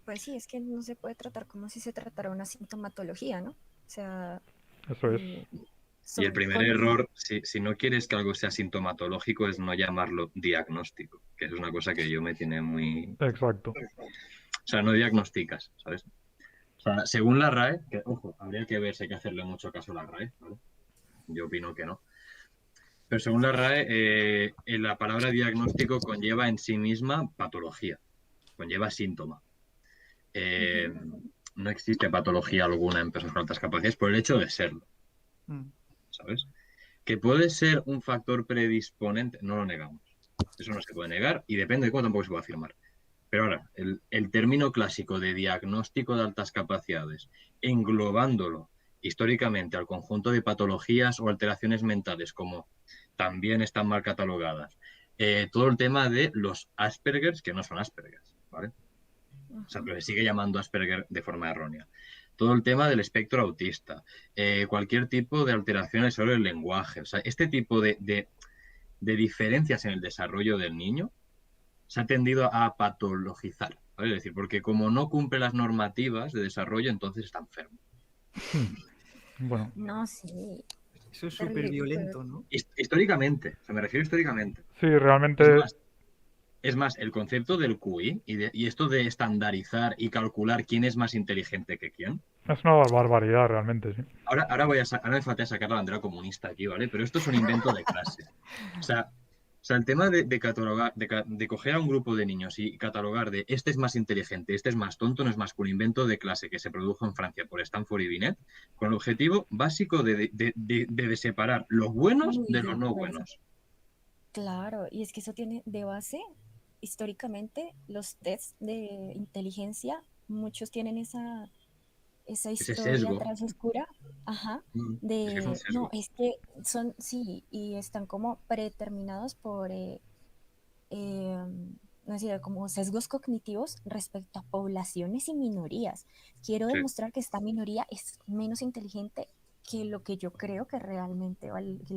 Pues sí, es que no se puede tratar como si se tratara una sintomatología, ¿no? O sea, Eso es. eh, Y el son primer con... error, si no quieres que algo sea sintomatológico, es no llamarlo diagnóstico, que es una cosa que yo me tiene muy... Exacto. O sea, no diagnosticas, ¿sabes? O sea, según la RAE, que, ojo, habría que ver si hay que hacerle mucho caso a la RAE, ¿vale? Yo opino que no. Pero según la RAE, la palabra diagnóstico conlleva en sí misma patología, conlleva síntoma. Eh, Ujú. no existe patología alguna en personas con altas capacidades por el hecho de serlo, Mm. ¿sabes? Que puede ser un factor predisponente, no lo negamos. Eso no se puede negar y depende de cómo tampoco se puede afirmar. Pero ahora, el término clásico de diagnóstico de altas capacidades, englobándolo históricamente al conjunto de patologías o alteraciones mentales, como también están mal catalogadas, todo el tema de los Aspergers, que no son Aspergers, ¿vale? O sea, pero se sigue llamando Asperger de forma errónea. Todo el tema del espectro autista, cualquier tipo de alteraciones sobre el lenguaje, o sea, este tipo de diferencias en el desarrollo del niño se ha tendido a patologizar, ¿vale? Es decir, porque como no cumple las normativas de desarrollo, entonces está enfermo. Bueno, No, sí, Eso es súper terrible. violento, ¿no? Históricamente, o sea, me refiero históricamente. sí, Es realmente más, es más, el concepto del QI y esto de estandarizar y calcular quién es más inteligente que quién. es una barbaridad, realmente, sí. Ahora me falta sacar la bandera comunista aquí, ¿vale? Pero esto es un invento de clase. O sea, el tema de catalogar, de coger a un grupo de niños y catalogar de este es más inteligente, este es más tonto, no es más que un invento de clase que se produjo en Francia por Stanford y Binet, con el objetivo básico de separar los buenos Muy de de los no acuerdo. buenos. Claro, y es que eso tiene de base, históricamente, los tests de inteligencia, muchos tienen esa Ese historia sesgo, atrás oscura, ajá, es que es un no, sesgo. es que son, sí, y están como predeterminados por, eh, no sé, como sesgos cognitivos respecto a poblaciones y minorías. Quiero Sí. demostrar que esta minoría es menos inteligente que lo que yo creo que realmente vale, que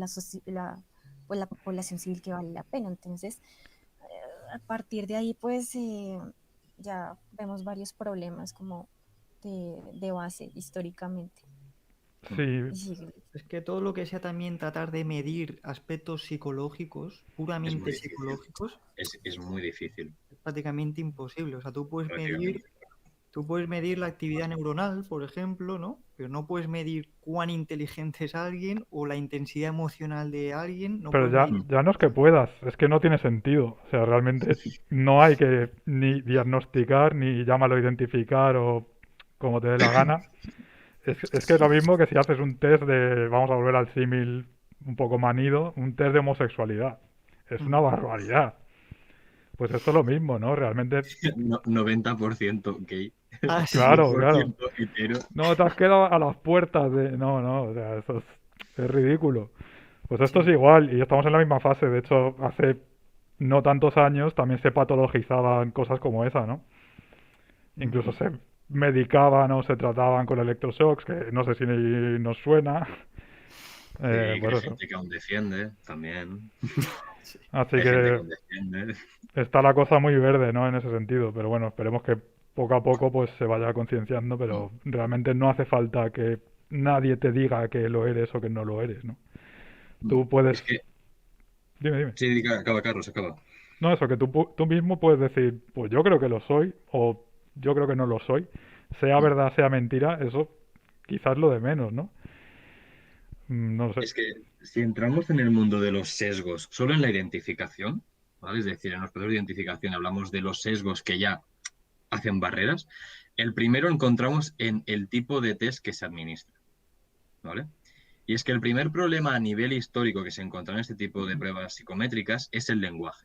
pues la población civil que vale la pena. Entonces, a partir de ahí, pues ya vemos varios problemas como de base históricamente. Sí, Y sí, Es que todo lo que sea también tratar de medir aspectos psicológicos, Es muy puramente difícil. psicológicos, Es muy difícil, es prácticamente imposible. O sea, prácticamente. tú puedes medir la actividad neuronal, por ejemplo, ¿no? Pero no puedes medir cuán inteligente es alguien o la intensidad emocional de alguien, no pero puedes ya, medir ya no es que puedas, es que no tiene sentido. O sea, realmente no hay que ni diagnosticar, ni llámalo identificar o como te dé la gana. Es que es lo mismo que si haces un test de, vamos a volver al símil un poco manido, un test de homosexualidad. Es una Mm. barbaridad. Pues esto es lo mismo, ¿no? Realmente, No, 90% gay, Ah, sí. claro, claro. 100% hetero. No, te has quedado a las puertas de... No, no, o sea, eso es ridículo. Pues esto es Sí. igual y estamos en la misma fase. De hecho, hace no tantos años también se patologizaban cosas como esa, ¿no? Mm. Incluso se medicaban o se trataban con electroshocks, que no sé si nos suena. Sí, que Pues hay eso. gente que aún defiende también. Sí. Así Hay gente que que aún defiende. está la cosa muy verde, ¿no? En ese sentido. Pero bueno, esperemos que poco a poco pues se vaya concienciando, pero realmente no hace falta que nadie te diga que lo eres o que no lo eres, ¿no? Tú puedes... Es que, Dime, dime. sí, acaba, Carlos, acaba. No, eso, que tú mismo puedes decir, pues yo creo que lo soy o yo creo que no lo soy. Sea verdad, sea mentira, eso quizás lo de menos, ¿no? No sé. Es que si entramos en el mundo de los sesgos, solo en la identificación, ¿vale? Es decir, en los procesos de identificación hablamos de los sesgos que ya hacen barreras. El primero encontramos en el tipo de test que se administra, ¿vale? Y es que el primer problema a nivel histórico que se encontró en este tipo de pruebas psicométricas es el lenguaje,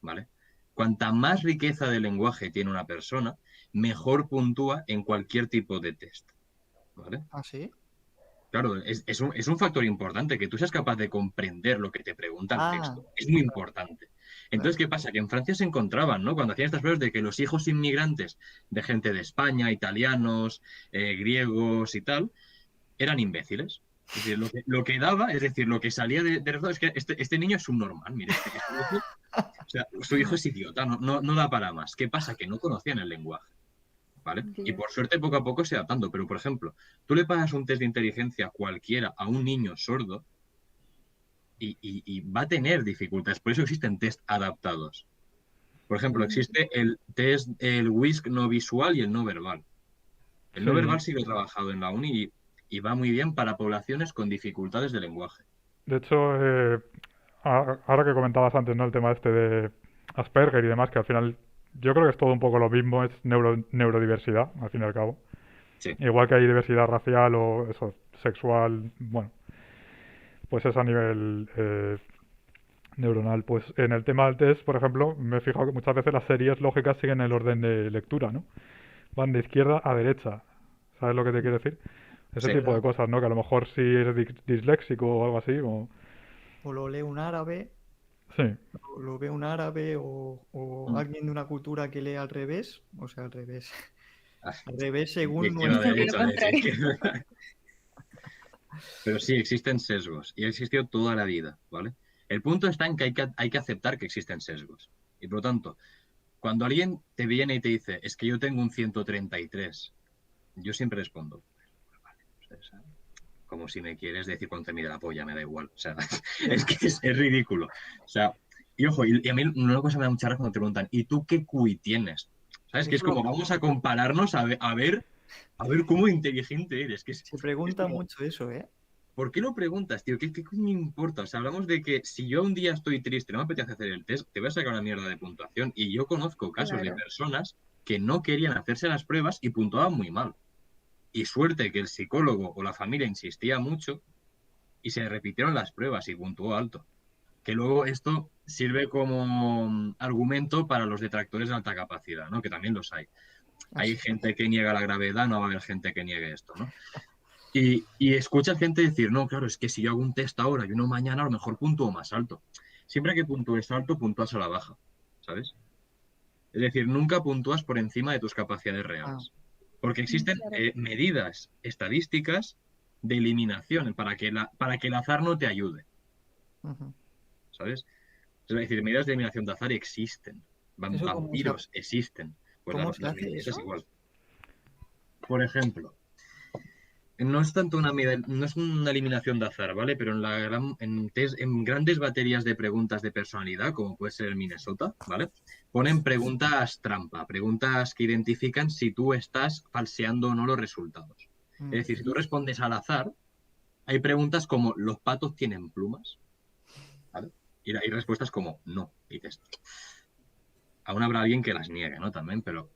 ¿vale? Cuanta más riqueza de lenguaje tiene una persona, mejor puntúa en cualquier tipo de test, ¿vale? Ah, sí. Claro, es un factor importante que tú seas capaz de comprender lo que te pregunta el Ah, texto. Es muy claro, importante. Entonces, claro. ¿qué pasa? Que en Francia se encontraban, ¿no? Cuando hacían estas pruebas de que los hijos inmigrantes de gente de España, italianos, griegos y tal, eran imbéciles. Es decir, lo que daba, es decir, lo que salía de resultado es que este niño es un normal, mire, su hijo, o sea, su hijo es idiota, no da para más. ¿Qué pasa? Que no conocían el lenguaje. ¿vale? Y Entiendo. por suerte poco a poco se adaptando, pero por ejemplo, tú le pasas un test de inteligencia cualquiera a un niño sordo y va a tener dificultades, por eso existen test adaptados. Por ejemplo, existe el test, el WISC no visual y el no verbal. El no verbal Sí, sí lo he trabajado en la uni y va muy bien para poblaciones con dificultades de lenguaje. de hecho, ahora que comentabas antes, ¿no? El tema este de Asperger y demás, que al final yo creo que es todo un poco lo mismo, es neurodiversidad, al fin y al cabo. Sí, Igual que hay diversidad racial o eso, sexual, bueno, pues es a nivel neuronal. Pues en el tema del test, por ejemplo, me he fijado que muchas veces las series lógicas siguen el orden de lectura, ¿no? Van de izquierda a derecha. ¿Sabes lo que te quiero decir? Ese sí. tipo de ¿Verdad? cosas, ¿no? Que a lo mejor si eres disléxico o algo así, o... O lo lee un árabe, Sí, o lo ve un árabe, o Mm. alguien de una cultura que lee al revés, o sea, al revés. Ah, Al revés de según izquierda En a nuestra sentido derecha, de lógica. contrario. izquierda. Pero sí, existen sesgos y ha existido toda la vida, ¿vale? El punto está en que hay que aceptar que existen sesgos. Y por lo tanto, cuando alguien te viene y te dice, es que yo tengo un 133, yo siempre respondo, o sea, como si me quieres decir cuánto te mide la polla, me da igual. O sea, es que es ridículo. O sea, y ojo, y a mí una cosa me da mucha risa cuando te preguntan, ¿y tú qué QI tienes? ¿Sabes? Que es Eso como, vamos a compararnos a ver cómo inteligente eres. se Es pregunta como, mucho eso, ¿eh? ¿por qué lo preguntas, tío? ¿Qué coño importa? O sea, hablamos de que si yo un día estoy triste, no me apetece hacer el test, te voy a sacar una mierda de puntuación. Y yo conozco casos de Claro. personas que no querían hacerse las pruebas y puntuaban muy mal. Y suerte que el psicólogo o la familia insistía mucho y se repitieron las pruebas y puntuó alto. Que luego esto sirve como argumento para los detractores de alta capacidad, ¿no? Que también los hay. Hay Así. gente que niega la gravedad, no va a haber gente que niegue esto, ¿no? Y escuchas gente decir, no, claro, es que si yo hago un test ahora y uno mañana, a lo mejor puntúo más alto. Siempre que puntúes alto, puntúas a la baja, ¿sabes? Es decir, nunca puntúas por encima de tus capacidades Ah, reales. Porque Mm, existen claro. medidas estadísticas de eliminación para que el azar no te ayude, ujú. ¿sabes? Es decir, medidas de eliminación de azar existen. ¿Eso Vampiros existen. Pues cómo se las hace mentiras eso? igual. Por ejemplo, no es tanto no es una eliminación de azar, ¿vale? Pero en grandes baterías de preguntas de personalidad, como puede ser el Minnesota, ¿vale? Ponen preguntas trampa, preguntas que identifican si tú estás falseando o no los resultados. Es Mm, decir, si tú respondes al azar, hay preguntas como ¿los patos tienen plumas? ¿Vale? Y hay respuestas como no. Y dices, aún habrá alguien que las niegue, ¿no? También, pero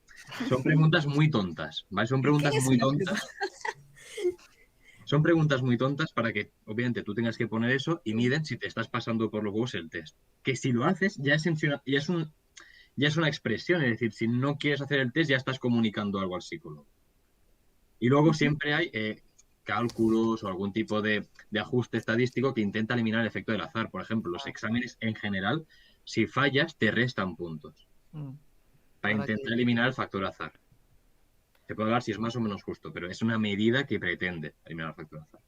son preguntas muy tontas, ¿vale? Son ¿Qué preguntas es muy una pluma? tontas. Son preguntas muy tontas para que, obviamente, tú tengas que poner eso y miden si te estás pasando por los huevos el test. Que si lo haces, ya es una expresión, es decir, si no quieres hacer el test, ya estás comunicando algo al psicólogo. Y luego Ujú. siempre hay cálculos o algún tipo de ajuste estadístico que intenta eliminar el efecto del azar. Por ejemplo, los exámenes en general, si fallas, te restan puntos mm. para Para intentar que, eliminar el factor azar. Te puedo dar si es más o menos justo, pero es una medida que pretende eliminar el factor azar.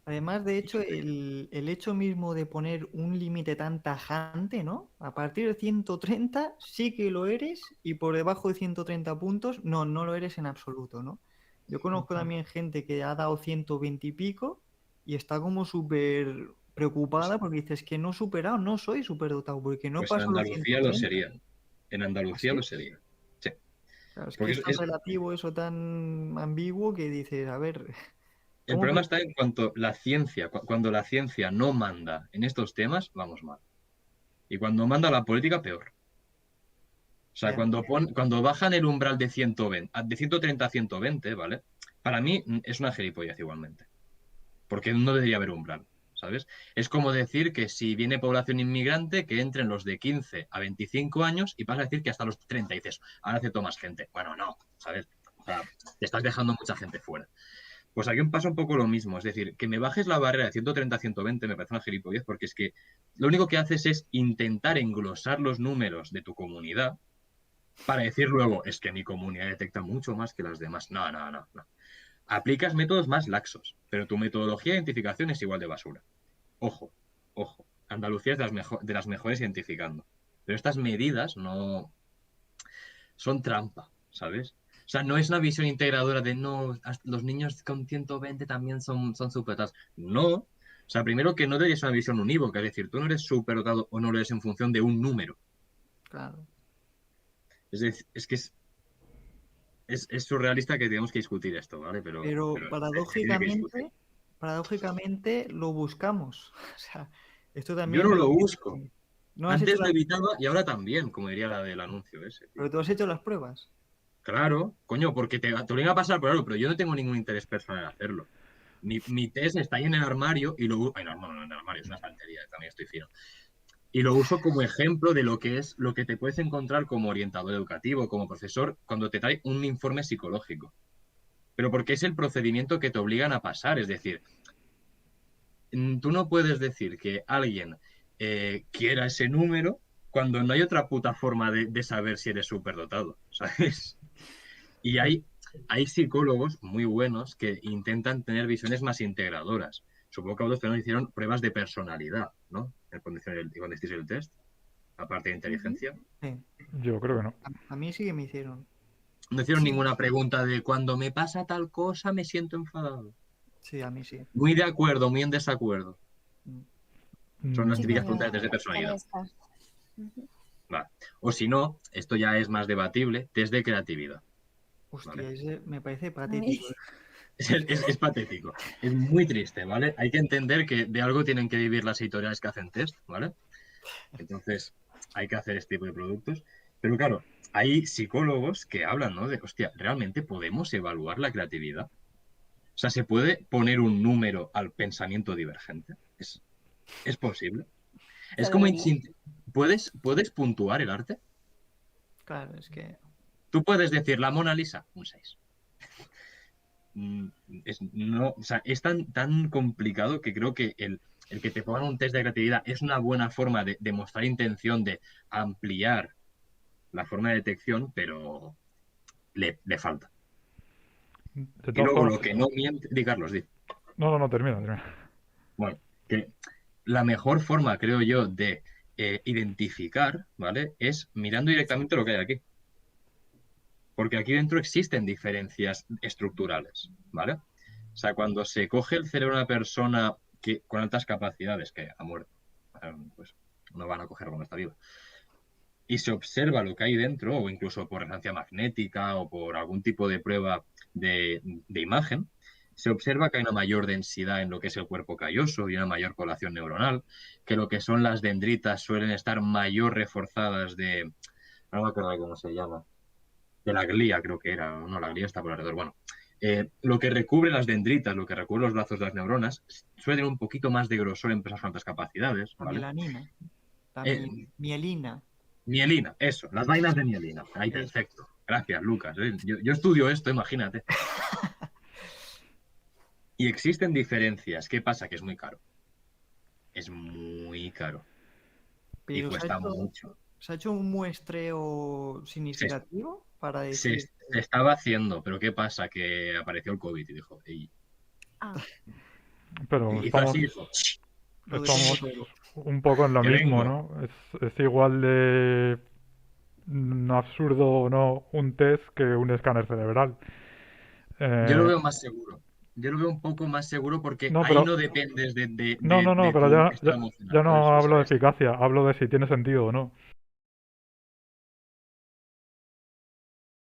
además, de hecho, el hecho mismo de poner un límite tan tajante, ¿no? A partir de 130 sí que lo eres y por debajo de 130 puntos no lo eres en absoluto, ¿no? Yo conozco también gente que ha dado 120 y pico y está como súper Pues, preocupada porque dices que no he superado, no soy superdotado porque no pues en paso los Andalucía lo 130. sería. En Andalucía lo ¿Así? sería. Sí. Claro, es que Porque es tan relativo eso, tan ambiguo que dices, a ver, el ¿cómo problema está en cuanto la ciencia, cuando la ciencia no manda en estos temas, vamos mal. Y cuando manda la política, peor. O sea, Ya. cuando bajan el umbral de 120, de 130 a 120, ¿vale? Para mí es una gilipollez igualmente. Porque no debería haber umbral, ¿sabes? Es como decir que si viene población inmigrante, que entren los de 15 a 25 años y vas a decir que hasta los 30 y dices, ahora acepto más gente. Bueno, no, ¿sabes? O sea, te estás dejando mucha gente fuera. Pues aquí me pasa un poco lo mismo, es decir, que me bajes la barrera de 130 a 120 me parece una gilipollez porque es que lo único que haces es intentar englosar los números de tu comunidad para decir luego, es que mi comunidad detecta mucho más que las demás. No, no, no, no. Aplicas métodos más laxos, pero tu metodología de identificación es igual de basura. Ojo, ojo. Andalucía es de las mejores identificando. Pero estas medidas no son trampa, ¿sabes? O sea, no es una visión integradora de no, los niños con 120 también son superdotados. No. O sea, primero que no debería ser una visión unívoca, es decir, tú no eres superdotado o no lo eres en función de un número. Claro. Es decir, es que es surrealista que tengamos que discutir esto, ¿vale? Pero se tiene que discutir. paradójicamente lo buscamos. O sea, esto Yo también no me lo parece- busco. No has hecho Antes lo las- evitaba y ahora también, como diría la del anuncio ese, tío. Pero tú has hecho las pruebas. Claro, coño, porque te obliga a pasar por algo, pero yo no tengo ningún interés personal en hacerlo. Mi test está ahí en el armario y lo... Ay, no, en el armario, es una estantería, también estoy fino. Y lo uso como ejemplo de lo que es lo que te puedes encontrar como orientador educativo, como profesor, cuando te trae un informe psicológico. Pero porque es el procedimiento que te obligan a pasar. Es decir, tú no puedes decir que alguien quiera ese número cuando no hay otra puta forma de saber si eres superdotado, ¿sabes? Y hay psicólogos muy buenos que intentan tener visiones más integradoras. Supongo que a vosotros también hicieron pruebas de personalidad, ¿no? Cuando hiciste el test, aparte de inteligencia. Sí. Yo creo que no. A mí sí que me hicieron. No hicieron Sí. ninguna pregunta de cuando me pasa tal cosa me siento enfadado. Sí, a mí sí. Muy de acuerdo, muy en desacuerdo. Son las Sí, típicas como preguntas de test de personalidad. esta. Ujú. Vale. O si no, esto ya es más debatible, test de creatividad. Hostia, Vale. ese me parece Ay, patético. Es patético. Es muy triste, ¿vale? Hay que entender que de algo tienen que vivir las editoriales que hacen test, ¿vale? Entonces, hay que hacer este tipo de productos. Pero claro, hay psicólogos que hablan, ¿no? De, hostia, ¿realmente podemos evaluar la creatividad? O sea, ¿se puede poner un número al pensamiento divergente? ¿Es posible? Se Es como... debería. ¿Puedes puntuar el arte? Claro, es que. Tú puedes decir la Mona Lisa, un 6. No, o sea, es tan complicado que creo que el que te pongan un test de creatividad es una buena forma de mostrar intención de ampliar la forma de detección, pero le falta. De Y todas luego formas, lo que no miente, di Carlos, di. no, termina. Bueno, que la mejor forma, creo yo, de identificar, ¿vale? Es mirando directamente lo que hay aquí. Porque aquí dentro existen diferencias estructurales, ¿vale? O sea, cuando se coge el cerebro de una persona con altas capacidades, que ha muerto, pues no van a cogerlo cuando está viva, y se observa lo que hay dentro, o incluso por resonancia magnética o por algún tipo de prueba de imagen, se observa que hay una mayor densidad en lo que es el cuerpo calloso y una mayor población neuronal, que lo que son las dendritas suelen estar mayor reforzadas no me acuerdo de cómo se llama, de la glía creo que era, no, la glía está por alrededor, bueno. Lo que recubre las dendritas, lo que recubre los brazos de las neuronas, suele tener un poquito más de grosor en personas con altas capacidades, La ¿vale? melanina. La mielina. Mielina, eso, las vainas de mielina. Ahí, Eso. perfecto. Gracias, Lucas. Yo estudio esto, imagínate. Y existen diferencias. ¿Qué pasa? Que es muy caro. Es muy caro. Y Pero cuesta mucho. ¿se ha hecho un muestreo significativo para Se decir? estaba haciendo, pero ¿qué pasa? Que apareció el COVID y dijo, "Ey", Ah, Pero hizo así y dijo, Lo estamos detengo todo. un poco en lo que mismo, vengo. ¿no? Es igual de absurdo o no un test que un escáner cerebral. Yo lo Eh, veo más seguro. Yo lo veo un poco más seguro porque no, ahí pero no dependes no, de pero tu ya estado emocional, por no eso, hablo de ¿sabes? eficacia, hablo de si tiene sentido o no.